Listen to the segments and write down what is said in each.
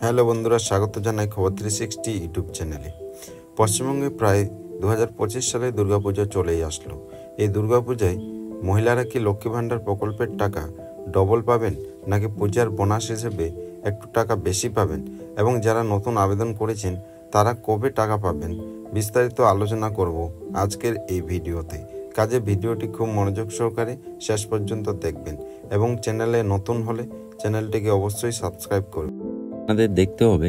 Hello বন্ধুরা, স্বাগত জানাই খবর 360 ইউটিউব চ্যানেলে। পশ্চিমবঙ্গে প্রায় 2025 সালে দুর্গাপুজো চলেই আসলো। এই দুর্গাপূজায় মহিলারা কি লক্ষ্মী ভাণ্ডার প্রকল্পের টাকা ডবল পাবেন, নাকি পূজার বোনাস হিসেবে একটু টাকা বেশি পাবেন, এবং যারা নতুন আবেদন করেছেন তারা কবে টাকা পাবেন, বিস্তারিত আলোচনা করব আজকের এই ভিডিওতে। কাজে ভিডিওটি খুব মনোযোগ সহকারে শেষ পর্যন্ত দেখবেন এবং চ্যানেলে নতুন হলে চ্যানেলটিকে অবশ্যই সাবস্ক্রাইব করবেন। আপনাদের দেখতে হবে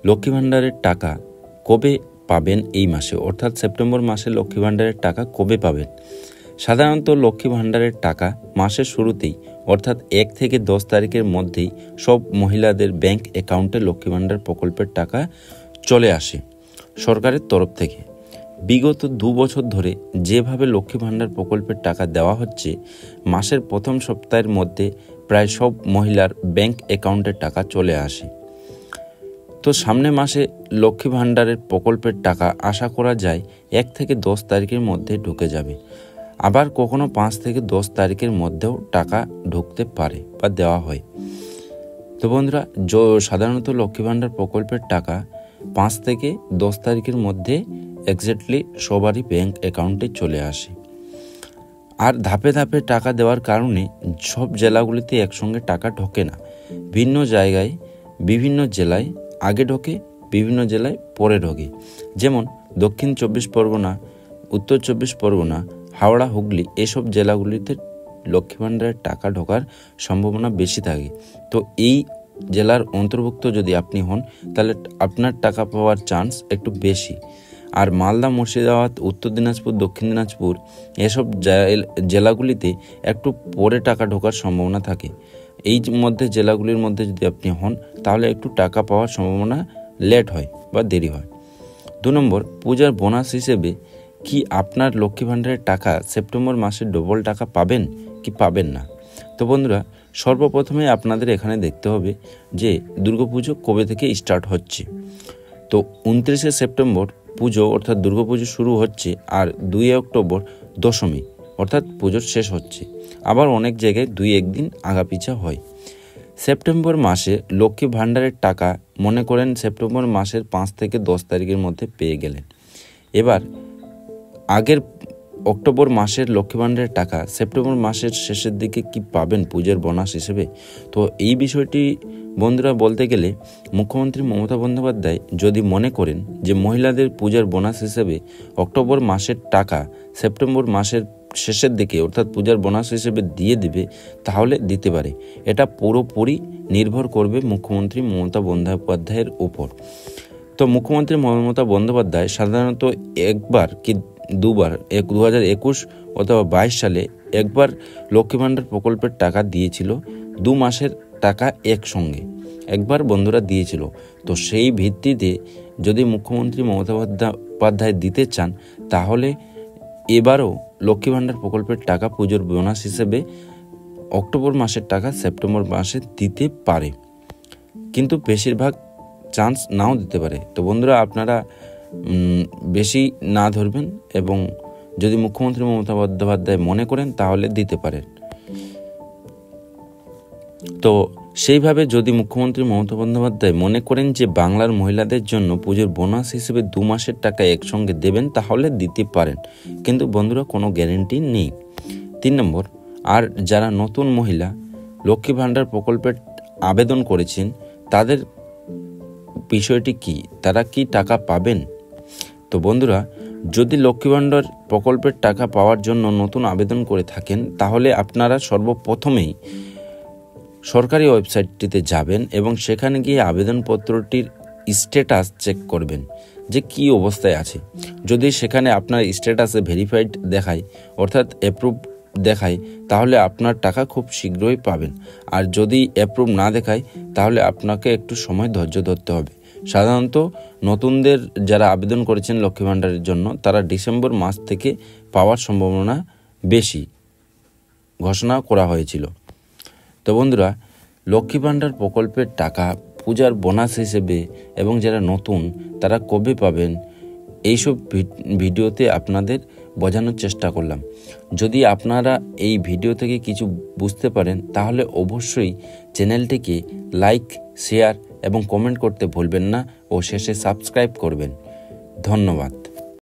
লক্ষ্মী ভাণ্ডারের টাকা কবে পাবেন। এই মাসে অর্থাৎ সেপ্টেম্বর মাসে লক্ষ্মী ভাণ্ডারের টাকা কবে পাবেন। সাধারণত লক্ষ্মী ভাণ্ডারের টাকা মাসের শুরুতেই অর্থাৎ 1 থেকে 10 তারিখের মধ্যেই সব মহিলাদের ব্যাংক অ্যাকাউন্টে লক্ষ্মী ভাণ্ডার প্রকল্পের টাকা চলে আসে সরকারের তরফ থেকে। বিগত 2 বছর ধরে যেভাবে লক্ষ্মী ভাণ্ডার প্রকল্পের টাকা দেওয়া হচ্ছে, মাসের প্রথম সপ্তাহের মধ্যে প্রায় সব মহিলার ব্যাংক অ্যাকাউন্টে টাকা চলে আসে। তো সামনে মাসে লক্ষ্মী ভাণ্ডারের প্রকল্পের টাকা আশা করা যায় 1 থেকে 10 তারিখের মধ্যে ঢুকে যাবে। আবার কখনো 5 থেকে 10 তারিখের মধ্যেও টাকা ঢুকতে পারে বা দেওয়া হয়। তো বন্ধুরা, সাধারণত লক্ষ্মী ভাণ্ডার প্রকল্পের টাকা 5 থেকে 10 তারিখের মধ্যে এক্স্যাক্টলি সবারই ব্যাংক অ্যাকাউন্টে চলে আসে। আর ধাপে ধাপে টাকা দেওয়ার কারণে সব জেলাগুলিতে একসঙ্গে টাকা ঢোকে না। ভিন্ন জায়গায় বিভিন্ন জেলায় আগে ঢোকে, বিভিন্ন জেলায় পরে ঢোকে। যেমন দক্ষিণ 24 পরগনা, উত্তর 24 পরগনা, হাওড়া, হুগলি এসব জেলাগুলিতে লক্ষ্মী ভাণ্ডারের টাকা ঢোকার সম্ভাবনা বেশি থাকে। তো এই জেলার অন্তর্ভুক্ত যদি আপনি হন তাহলে আপনার টাকা পাওয়ার চান্স একটু বেশি। আর মালদা, মুর্শিদাবাদ, উত্তর দিনাজপুর, দক্ষিণ দিনাজপুর এসব জেলাগুলিতে একটু পরে টাকা ঢোকার সম্ভাবনা থাকে। এই মধ্যে জেলাগুলির মধ্যে যদি আপনি হন তাহলে একটু টাকা পাওয়ার সম্ভাবনা লেট হয় বা দেরি হয়। 2 নম্বর, পূজার বোনাস হিসেবে কি আপনার লক্ষ্মী ভাণ্ডারের টাকা সেপ্টেম্বর মাসে ডবল টাকা পাবেন কি পাবেন না। তো বন্ধুরা, সর্বপ্রথমে আপনাদের এখানে দেখতে হবে যে দুর্গাপুজো কবে থেকে স্টার্ট হচ্ছে। তো 29শে সেপ্টেম্বর পুজো অর্থাৎ দুর্গাপুজো শুরু হচ্ছে, আর 2 অক্টোবর দশমী অর্থাৎ পুজোর শেষ হচ্ছে। আবার অনেক জায়গায় 2-1 দিন আগাপিছা হয়। সেপ্টেম্বর মাসে লক্ষ্মী ভাণ্ডারের টাকা মনে করেন সেপ্টেম্বর মাসের 5 থেকে 10 তারিখের মধ্যে পেয়ে গেলেন। এবার আগের অক্টোবর মাসের লক্ষ্মী ভাণ্ডারের টাকা সেপ্টেম্বর মাসের শেষের দিকে কি পাবেন পূজার বোনাস হিসেবে। তো এই বিষয়টি বন্ধুরা বলতে গেলে মুখ্যমন্ত্রী মমতা বন্দ্যোপাধ্যায় যদি মনে করেন যে মহিলাদের পূজার বোনাস হিসেবে অক্টোবর মাসের টাকা সেপ্টেম্বর মাসের শেষের দিকে অর্থাৎ পূজার বোনাস হিসেবে দিয়ে দিবে, তাহলে দিতে পারে। এটা পুরোপুরি নির্ভর করবে মুখ্যমন্ত্রী মমতা বন্দ্যোপাধ্যায়ের উপর। তো মুখ্যমন্ত্রী মমতা বন্দ্যোপাধ্যায় সাধারণত একবার কি দুবার 2021 অথবা 22 সালে একবার লক্ষ্মী ভাণ্ডার প্রকল্পের টাকা দিয়েছিল। 2 মাসের টাকা একসঙ্গে একবার বন্ধুরা দিয়েছিল। তো সেই ভিত্তিতে যদি মুখ্যমন্ত্রী মমতা বন্দ্যোপাধ্যায় দিতে চান তাহলে এবারও লক্ষ্মী ভাণ্ডার প্রকল্পের টাকা পুজোর বোনাস হিসেবে অক্টোবর মাসের টাকা সেপ্টেম্বর মাসে দিতে পারে, কিন্তু বেশিরভাগ চান্স নাও দিতে পারে। তো বন্ধুরা, আপনারা বেশি না ধরবেন এবং যদি মুখ্যমন্ত্রী মমতা বন্দ্যোপাধ্যায় মনে করেন তাহলে দিতে পারেন। তো সেইভাবে যদি মুখ্যমন্ত্রী মমতা বন্দ্যোপাধ্যায় মনে করেন যে বাংলার মহিলাদের জন্য পুজোর বোনাস হিসেবে 2 মাসের টাকা একসঙ্গে দেবেন তাহলে দিতে পারেন, কিন্তু বন্ধুরা কোনো গ্যারেন্টি নেই। 3 নম্বর, আর যারা নতুন মহিলা লক্ষ্মী ভাণ্ডার প্রকল্পের আবেদন করেছেন তাদের বিষয়টি কি, তারা কি টাকা পাবেন। তো বন্ধুরা, যদি লক্ষ্মী ভাণ্ডার প্রকল্পের টাকা পাওয়ার জন্য নতুন আবেদন করে থাকেন তাহলে আপনারা সর্বপ্রথমেই সরকারি ওয়েবসাইটটিতে যাবেন এবং সেখানে গিয়ে আবেদনপত্রটির স্ট্যাটাস চেক করবেন যে কি অবস্থায় আছে। যদি সেখানে আপনার স্ট্যাটাসে ভেরিফাইড দেখায় অর্থাৎ অ্যাপ্রুভ দেখায় তাহলে আপনার টাকা খুব শীঘ্রই পাবেন। আর যদি অ্যাপ্রুভ না দেখায় তাহলে আপনাকে একটু সময় ধৈর্য ধরতে হবে। সাধারণত নতুনদের যারা আবেদন করেছেন লক্ষ্মী ভাণ্ডারের জন্য তারা ডিসেম্বর মাস থেকে পাওয়ার সম্ভাবনা বেশি ঘোষণা করা হয়েছিল। তো বন্ধুরা, লক্ষ্মী ভাণ্ডার প্রকল্পের টাকা পূজার বোনাস হিসেবে এবং যারা নতুন তারা কবে পাবেন এইসব ভিডিওতে আপনাদের বোঝানোর চেষ্টা করলাম। যদি আপনারা এই ভিডিও থেকে কিছু বুঝতে পারেন তাহলে অবশ্যই চ্যানেলটিকে লাইক, শেয়ার এবং কমেন্ট করতে ভুলবেন না ও শেষে সাবস্ক্রাইব করবেন। ধন্যবাদ।